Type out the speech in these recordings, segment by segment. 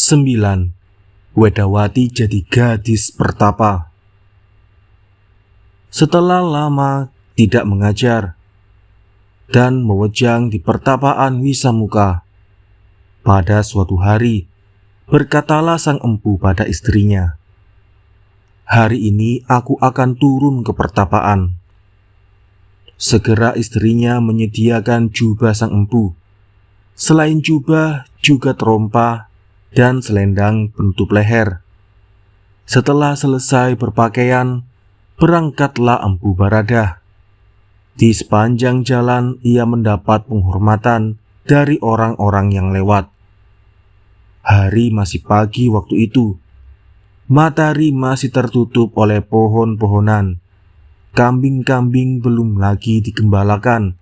9. Wedawati jadi gadis pertapa. Setelah lama tidak mengajar dan mewejang di pertapaan Wisamuka, pada suatu hari berkatalah sang empu pada istrinya, "Hari ini aku akan turun ke pertapaan." Segera istrinya menyediakan jubah sang empu. Selain jubah juga terompa dan selendang penutup leher. Setelah selesai berpakaian, berangkatlah Empu Baradah. Di sepanjang jalan ia mendapat penghormatan dari orang-orang yang lewat. Hari masih pagi waktu itu. Matahari masih tertutup oleh pohon-pohonan. Kambing-kambing belum lagi digembalakan.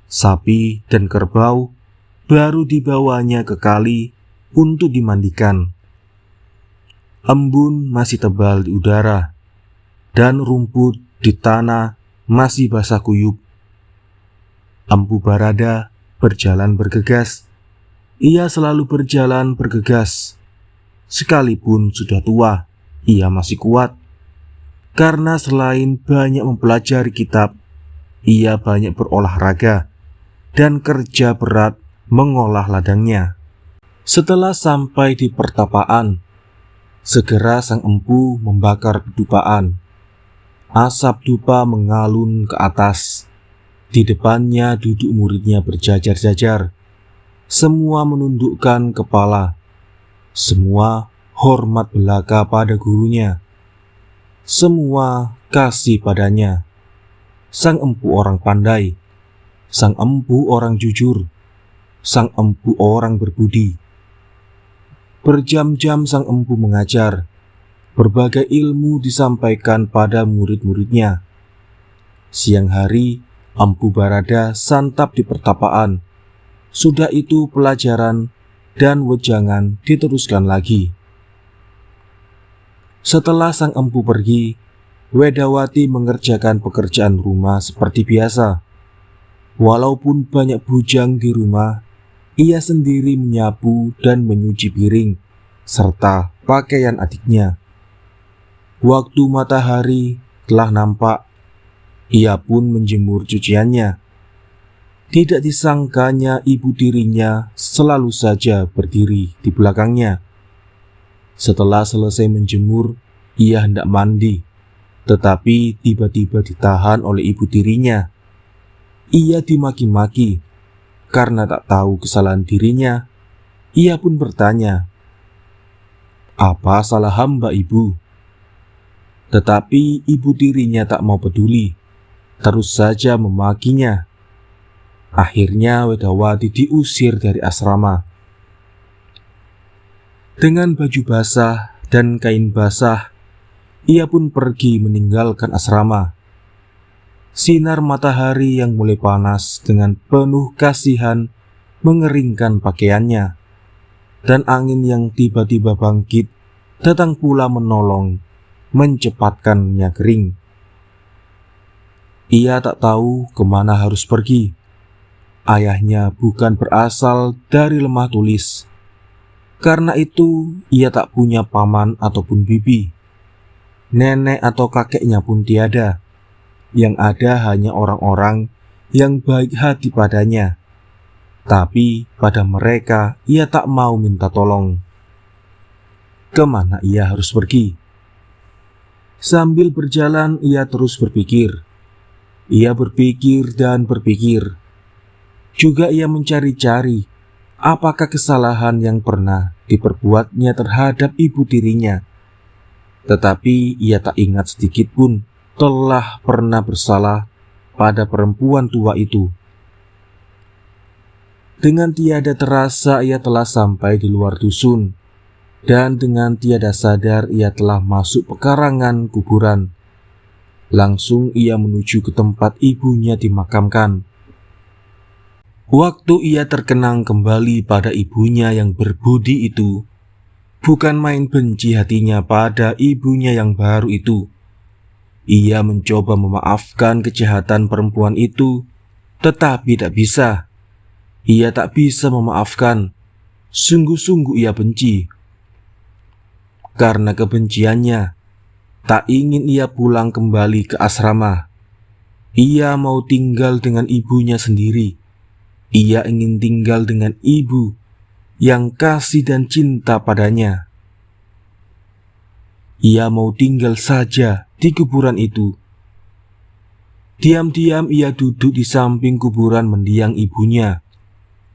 Sapi dan kerbau baru dibawanya ke kali untuk dimandikan. Embun masih tebal di udara, dan rumput di tanah masih basah kuyup. Empu Baradah berjalan bergegas. Ia selalu berjalan bergegas. Sekalipun sudah tua, ia masih kuat. Karena selain banyak mempelajari kitab, ia banyak berolahraga dan kerja berat mengolah ladangnya. Setelah sampai di pertapaan, segera sang empu membakar kedupaan. Asap dupa mengalun ke atas. Di depannya duduk muridnya berjajar-jajar. Semua menundukkan kepala. Semua hormat belaka pada gurunya. Semua kasih padanya. Sang empu orang pandai. Sang empu orang jujur. Sang empu orang berbudi. Berjam-jam sang empu mengajar. Berbagai ilmu disampaikan pada murid-muridnya. Siang hari, Empu Baradah santap di pertapaan. Sudah itu pelajaran dan wejangan diteruskan lagi. Setelah sang empu pergi, Wedawati mengerjakan pekerjaan rumah seperti biasa. Walaupun banyak bujang di rumah, ia sendiri menyapu dan menyuci piring, serta pakaian adiknya. Waktu matahari telah nampak, ia pun menjemur cuciannya. Tidak disangkanya ibu tirinya selalu saja berdiri di belakangnya. Setelah selesai menjemur, ia hendak mandi, tetapi tiba-tiba ditahan oleh ibu tirinya. Ia dimaki-maki. Karena tak tahu kesalahan dirinya, ia pun bertanya, "Apa salah hamba, ibu?" Tetapi ibu tirinya tak mau peduli, terus saja memakinya. Akhirnya Wedawati diusir dari asrama. Dengan baju basah dan kain basah, ia pun pergi meninggalkan asrama. Sinar matahari yang mulai panas dengan penuh kasihan mengeringkan pakaiannya, dan angin yang tiba-tiba bangkit datang pula menolong mencepatkannya kering. Ia tak tahu kemana harus pergi. Ayahnya bukan berasal dari lemah tulis. Karena itu ia tak punya paman ataupun bibi. Nenek atau kakeknya pun tiada. Yang ada hanya orang-orang yang baik hati padanya. Tapi pada mereka ia tak mau minta tolong. Kemana ia harus pergi? Sambil berjalan ia terus berpikir. Ia berpikir dan berpikir. Juga ia mencari-cari apakah kesalahan yang pernah diperbuatnya terhadap ibu tirinya. Tetapi ia tak ingat sedikit pun telah pernah bersalah pada perempuan tua itu. Dengan tiada terasa ia telah sampai di luar dusun, dan dengan tiada sadar ia telah masuk pekarangan kuburan. Langsung ia menuju ke tempat ibunya dimakamkan. Waktu ia terkenang kembali pada ibunya yang berbudi itu, bukan main benci hatinya pada ibunya yang baru itu. Ia mencoba memaafkan kejahatan perempuan itu, tetapi tak bisa. Ia tak bisa memaafkan. Sungguh-sungguh ia benci karena kebenciannya. Tak ingin ia pulang kembali ke asrama. Ia mau tinggal dengan ibunya sendiri. Ia ingin tinggal dengan ibu yang kasih dan cinta padanya. Ia mau tinggal saja di kuburan itu. Diam-diam ia duduk di samping kuburan mendiang ibunya.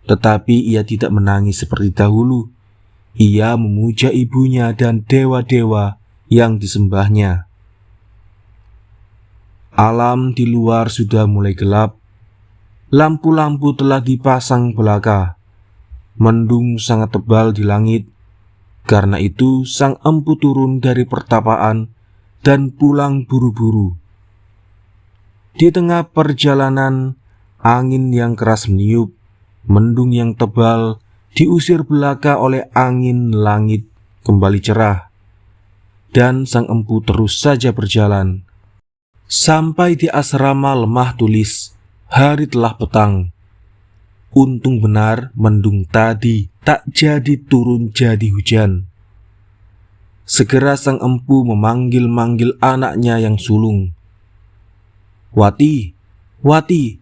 Tetapi ia tidak menangis seperti dahulu. Ia memuja ibunya dan dewa-dewa yang disembahnya. Alam di luar sudah mulai gelap. Lampu-lampu telah dipasang belaka. Mendung sangat tebal di langit. Karena itu sang empu turun dari pertapaan dan pulang buru-buru. Di tengah perjalanan, angin yang keras meniup, mendung yang tebal diusir belaka oleh angin, langit kembali cerah. Dan sang empu terus saja berjalan. Sampai di asrama Lemah Tulis, hari telah petang. Untung benar mendung tadi tak jadi turun jadi hujan. Segera sang empu memanggil-manggil anaknya yang sulung. "Wati, Wati,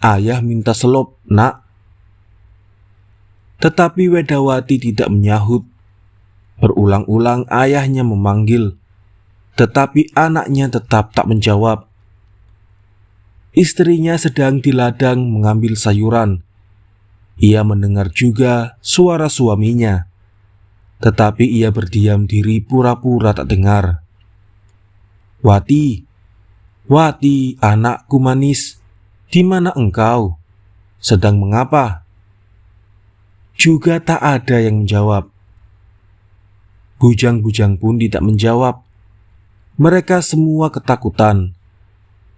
ayah minta selop, nak." Tetapi Wedawati tidak menyahut. Berulang-ulang ayahnya memanggil, tetapi anaknya tetap tak menjawab. Istrinya sedang di ladang mengambil sayuran. Ia mendengar juga suara suaminya, tetapi ia berdiam diri pura-pura tak dengar. "Wati, Wati, anakku manis, di mana engkau? Sedang mengapa?" Juga tak ada yang menjawab. Bujang-bujang pun tidak menjawab. Mereka semua ketakutan.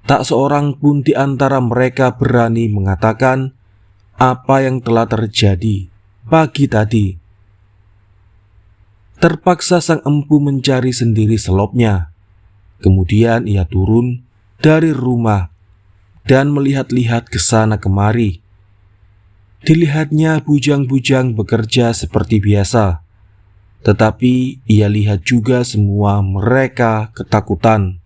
Tak seorang pun di antara mereka berani mengatakan apa yang telah terjadi pagi tadi. Terpaksa sang empu mencari sendiri selopnya. Kemudian ia turun dari rumah dan melihat-lihat ke sana kemari. Dilihatnya bujang-bujang bekerja seperti biasa, tetapi ia lihat juga semua mereka ketakutan.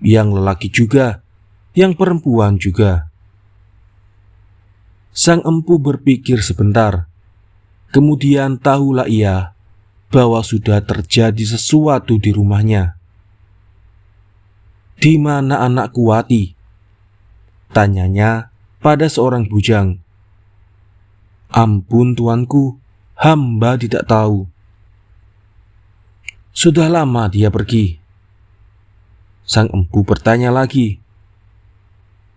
Yang lelaki juga, yang perempuan juga. Sang empu berpikir sebentar. Kemudian tahulah ia bahwa sudah terjadi sesuatu di rumahnya. "Di mana anakku Wati?" tanyanya pada seorang bujang. "Ampun tuanku, hamba tidak tahu. Sudah lama dia pergi." Sang empu bertanya lagi.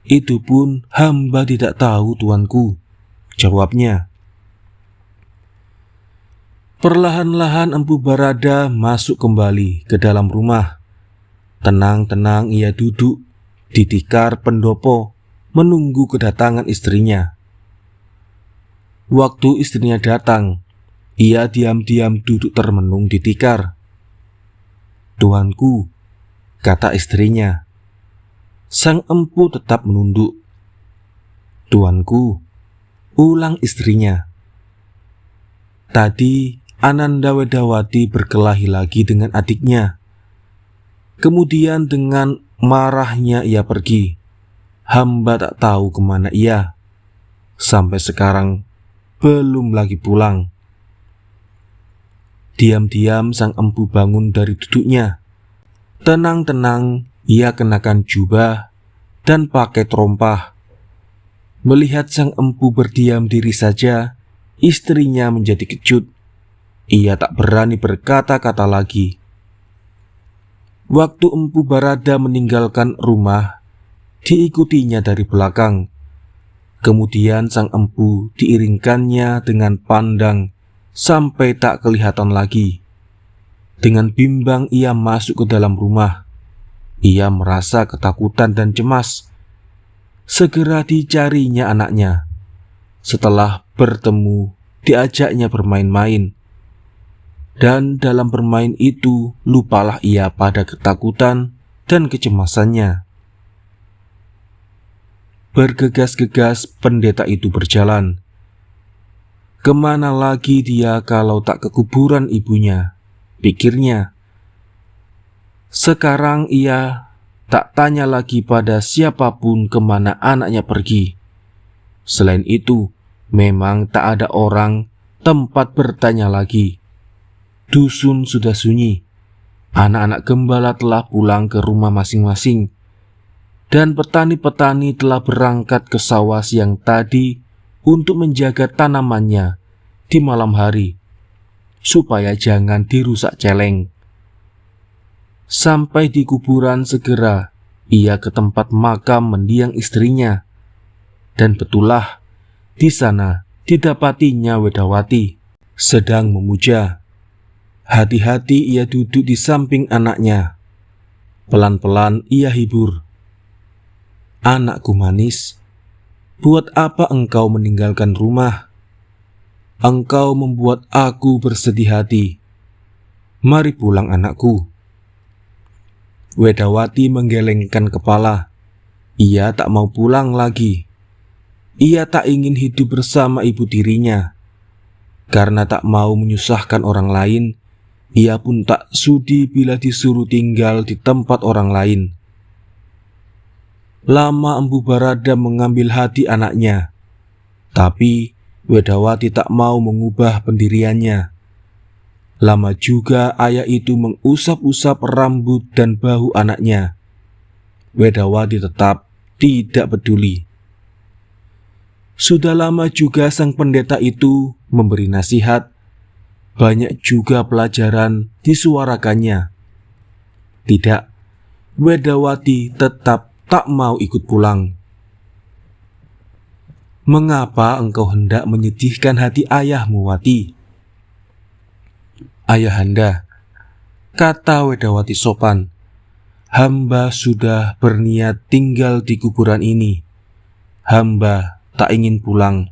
"Itu pun hamba tidak tahu tuanku," jawabnya. Perlahan-lahan Empu Barada masuk kembali ke dalam rumah. Tenang-tenang ia duduk di tikar pendopo menunggu kedatangan istrinya. Waktu istrinya datang, ia diam-diam duduk termenung di tikar. "Tuanku," kata istrinya. Sang empu tetap menunduk. "Tuanku," ulang istrinya. Tadi Ananda Wedawati berkelahi lagi dengan adiknya. Kemudian dengan marahnya ia pergi. Hamba tak tahu kemana ia. Sampai sekarang belum lagi pulang. Diam-diam sang empu bangun dari duduknya. Tenang-tenang ia kenakan jubah dan pakai terompah. Melihat sang empu berdiam diri saja, istrinya menjadi kecut. Ia tak berani berkata-kata lagi. Waktu Empu Barada meninggalkan rumah, diikutinya dari belakang. Kemudian sang empu diiringkannya dengan pandang sampai tak kelihatan lagi. Dengan bimbang ia masuk ke dalam rumah. Ia merasa ketakutan dan cemas. Segera dicarinya anaknya. Setelah bertemu, diajaknya bermain-main. Dan dalam bermain itu, lupalah ia pada ketakutan dan kecemasannya. Bergegas-gegas pendeta itu berjalan. Kemana lagi dia kalau tak ke kuburan ibunya? pikirnya. Sekarang ia tak tanya lagi pada siapapun kemana anaknya pergi. Selain itu, memang tak ada orang tempat bertanya lagi. Dusun sudah sunyi. Anak-anak gembala telah pulang ke rumah masing-masing. Dan petani-petani telah berangkat ke sawah siang tadi untuk menjaga tanamannya di malam hari, supaya jangan dirusak celeng. Sampai di kuburan segera ia ke tempat makam mendiang istrinya. Dan betullah di sana didapatinya Wedawati sedang memuja. Hati-hati ia duduk di samping anaknya. Pelan-pelan ia hibur. "Anakku manis, buat apa engkau meninggalkan rumah? Engkau membuat aku bersedih hati. Mari pulang anakku." Wedawati menggelengkan kepala. Ia tak mau pulang lagi. Ia tak ingin hidup bersama ibu tirinya. Karena tak mau menyusahkan orang lain, ia pun tak sudi bila disuruh tinggal di tempat orang lain. Lama Empu Barada mengambil hati anaknya, tapi Wedawati tak mau mengubah pendiriannya. Lama juga ayah itu mengusap-usap rambut dan bahu anaknya. Wedawati tetap tidak peduli. Sudah lama juga sang pendeta itu memberi nasihat. Banyak juga pelajaran disuarakannya. Tidak, Wedawati tetap tak mau ikut pulang. "Mengapa engkau hendak menyedihkan hati ayahmu, Wati?" "Ayahanda," kata Wedawati sopan, "hamba sudah berniat tinggal di kuburan ini. Hamba tak ingin pulang."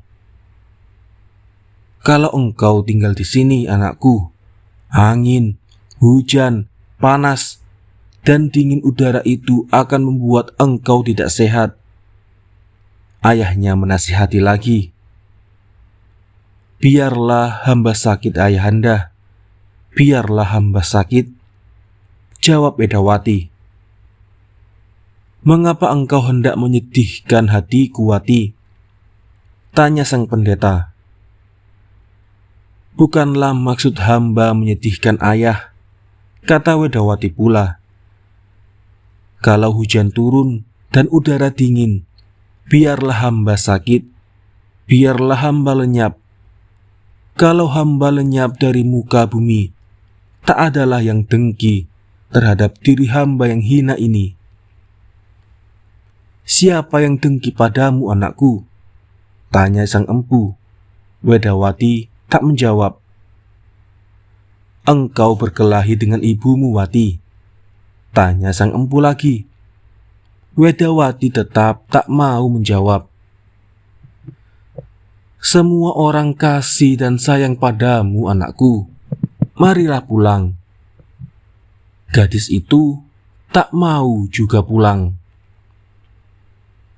"Kalau engkau tinggal di sini, anakku, angin, hujan, panas, dan dingin udara itu akan membuat engkau tidak sehat." Ayahnya menasihati lagi. "Biarlah hamba sakit, ayahanda. Biarlah hamba sakit," jawab Wedawati. "Mengapa engkau hendak menyedihkan hatiku, Wati?" tanya sang pendeta. "Bukanlah maksud hamba menyedihkan ayah," kata Wedawati pula. "Kalau hujan turun dan udara dingin, biarlah hamba sakit, biarlah hamba lenyap. Kalau hamba lenyap dari muka bumi, tak adalah yang dengki terhadap diri hamba yang hina ini." "Siapa yang dengki padamu, anakku?" tanya sang empu. Wedawati tak menjawab. "Engkau berkelahi dengan ibumu, Wati?" tanya sang empu lagi. Wedawati tetap tak mau menjawab. "Semua orang kasih dan sayang padamu, anakku. Marilah pulang." Gadis itu tak mau juga pulang.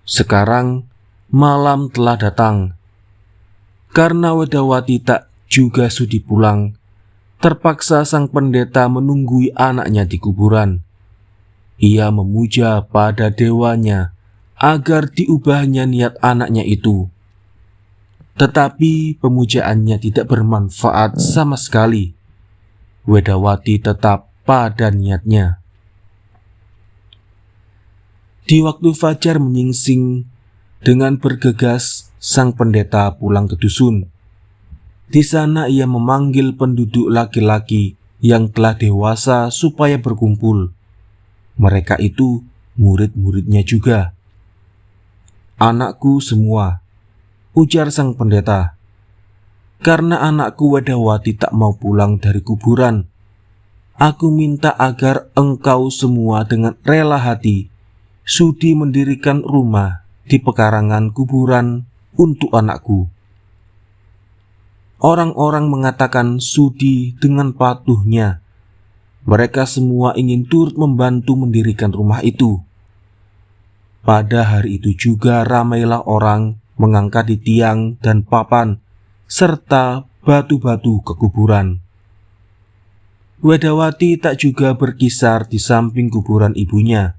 Sekarang malam telah datang. Karena Wedawati tak juga sudi pulang, terpaksa sang pendeta menunggui anaknya di kuburan. Ia memuja pada dewanya agar diubahnya niat anaknya itu. Tetapi pemujaannya tidak bermanfaat sama sekali. Wedawati tetap pada niatnya. Di waktu fajar menyingsing, dengan bergegas sang pendeta pulang ke dusun. Di sana ia memanggil penduduk laki-laki yang telah dewasa supaya berkumpul. Mereka itu murid-muridnya juga. "Anakku semua," ujar sang pendeta, "karena anakku Wedawati tak mau pulang dari kuburan, aku minta agar engkau semua dengan rela hati sudi mendirikan rumah di pekarangan kuburan untuk anakku." Orang-orang mengatakan sudi dengan patuhnya. Mereka semua ingin turut membantu mendirikan rumah itu. Pada hari itu juga ramailah orang mengangkat di tiang dan papan serta batu-batu ke kuburan. Wedawati tak juga berkisar di samping kuburan ibunya.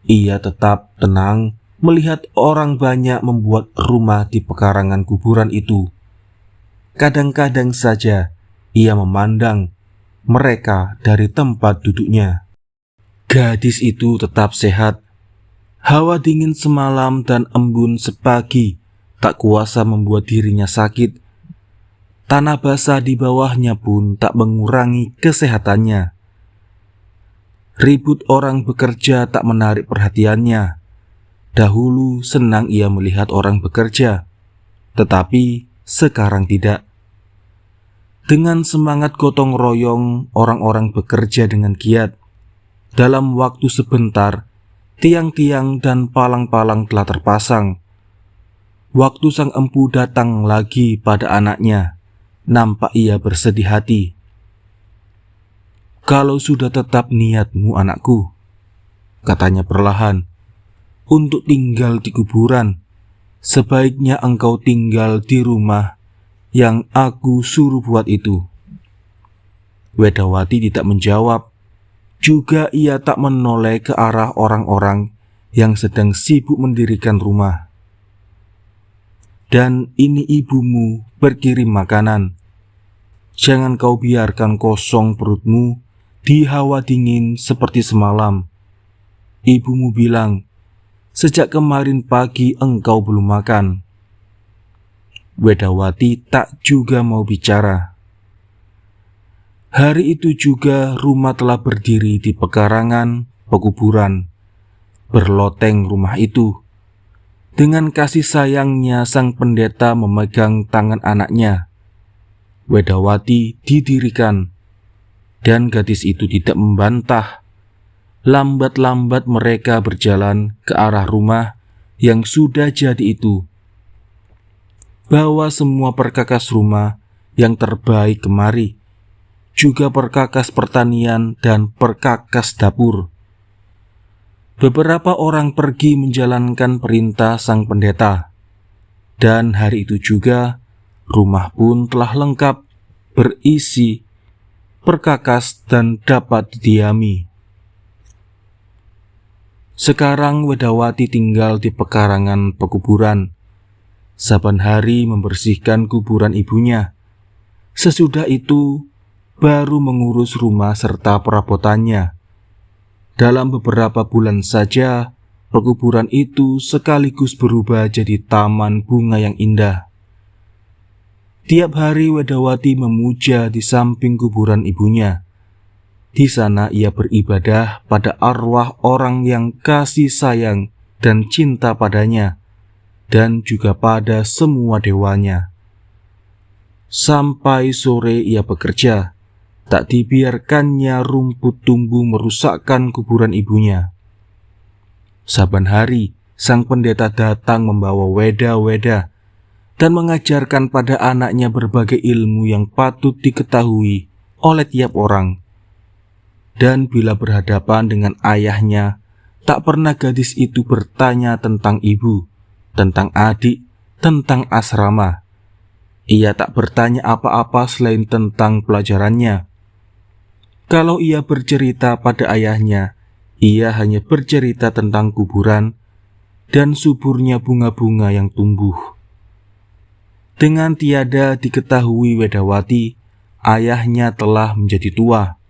Ia tetap tenang melihat orang banyak membuat rumah di pekarangan kuburan itu. Kadang-kadang saja ia memandang mereka dari tempat duduknya. Gadis itu tetap sehat. Hawa dingin semalam dan embun sepagi tak kuasa membuat dirinya sakit. Tanah basah di bawahnya pun tak mengurangi kesehatannya. Ribut orang bekerja tak menarik perhatiannya. Dahulu senang ia melihat orang bekerja, tetapi sekarang tidak. Dengan semangat gotong royong, orang-orang bekerja dengan giat. Dalam waktu sebentar, tiang-tiang dan palang-palang telah terpasang. Waktu sang empu datang lagi pada anaknya, nampak ia bersedih hati. "Kalau sudah tetap niatmu, anakku," katanya perlahan, "untuk tinggal di kuburan, sebaiknya engkau tinggal di rumah yang aku suruh buat itu." Wedawati tidak menjawab. Juga ia tak menoleh ke arah orang-orang yang sedang sibuk mendirikan rumah. "Dan ini ibumu berkirim makanan. Jangan kau biarkan kosong perutmu di hawa dingin seperti semalam. Ibumu bilang, sejak kemarin pagi engkau belum makan." Wedawati tak juga mau bicara. Hari itu juga rumah telah berdiri di pekarangan pekuburan. Berloteng rumah itu. Dengan kasih sayangnya sang pendeta memegang tangan anaknya. Wedawati didirikan, dan gadis itu tidak membantah. Lambat-lambat mereka berjalan ke arah rumah yang sudah jadi itu. Bawa semua perkakas rumah yang terbaik kemari, juga perkakas pertanian dan perkakas dapur. Beberapa orang pergi menjalankan perintah sang pendeta, dan hari itu juga rumah pun telah lengkap berisi perkakas dan dapat didiami. Sekarang Wedawati tinggal di pekarangan pekuburan. Saban hari membersihkan kuburan ibunya. Sesudah itu baru mengurus rumah serta perabotannya. Dalam beberapa bulan saja, pekuburan itu sekaligus berubah jadi taman bunga yang indah. Tiap hari Wedawati memuja di samping kuburan ibunya. Di sana ia beribadah pada arwah orang yang kasih sayang dan cinta padanya, dan juga pada semua dewanya. Sampai sore ia bekerja. Tak dibiarkannya rumput tumbuh merusakkan kuburan ibunya. Saban hari, sang pendeta datang membawa weda-weda dan mengajarkan pada anaknya berbagai ilmu yang patut diketahui oleh tiap orang. Dan bila berhadapan dengan ayahnya, tak pernah gadis itu bertanya tentang ibu, tentang adik, tentang asrama. Ia tak bertanya apa-apa selain tentang pelajarannya. Kalau ia bercerita pada ayahnya, ia hanya bercerita tentang kuburan dan suburnya bunga-bunga yang tumbuh. Dengan tiada diketahui Wedawati, ayahnya telah menjadi tua.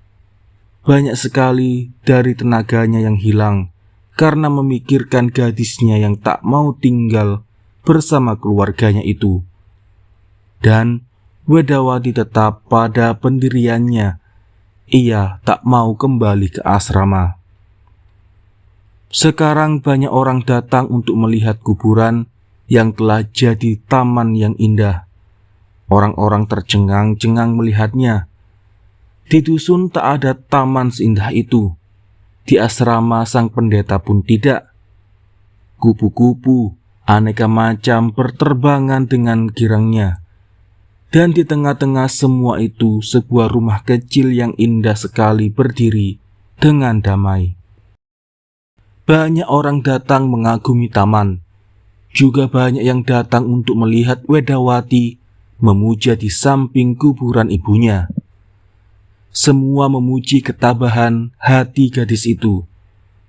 Banyak sekali dari tenaganya yang hilang karena memikirkan gadisnya yang tak mau tinggal bersama keluarganya itu. Dan Wedawati tetap pada pendiriannya. Ia tak mau kembali ke asrama. Sekarang banyak orang datang untuk melihat kuburan yang telah jadi taman yang indah. Orang-orang tercengang-cengang melihatnya. Di dusun tak ada taman seindah itu. Di asrama sang pendeta pun tidak. Kupu-kupu, aneka macam berterbangan dengan girangnya. Dan di tengah-tengah semua itu sebuah rumah kecil yang indah sekali berdiri dengan damai. Banyak orang datang mengagumi taman. Juga banyak yang datang untuk melihat Wedawati memuja di samping kuburan ibunya. Semua memuji ketabahan hati gadis itu.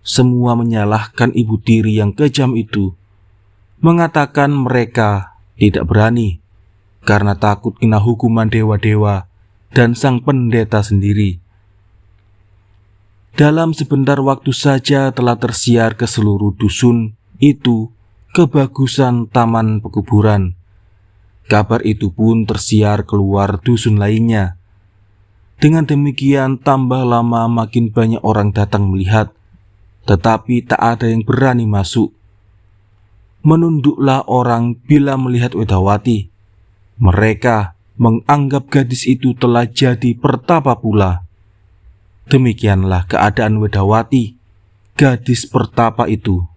Semua menyalahkan ibu tiri yang kejam itu, mengatakan mereka tidak berani karena takut kena hukuman dewa-dewa dan sang pendeta sendiri. Dalam sebentar waktu saja telah tersiar ke seluruh dusun itu kebagusan taman pekuburan. Kabar itu pun tersiar keluar dusun lainnya. Dengan demikian tambah lama makin banyak orang datang melihat, tetapi tak ada yang berani masuk. Menunduklah orang bila melihat Wedawati. Mereka menganggap gadis itu telah jadi pertapa pula. Demikianlah keadaan Wedawati, gadis pertapa itu.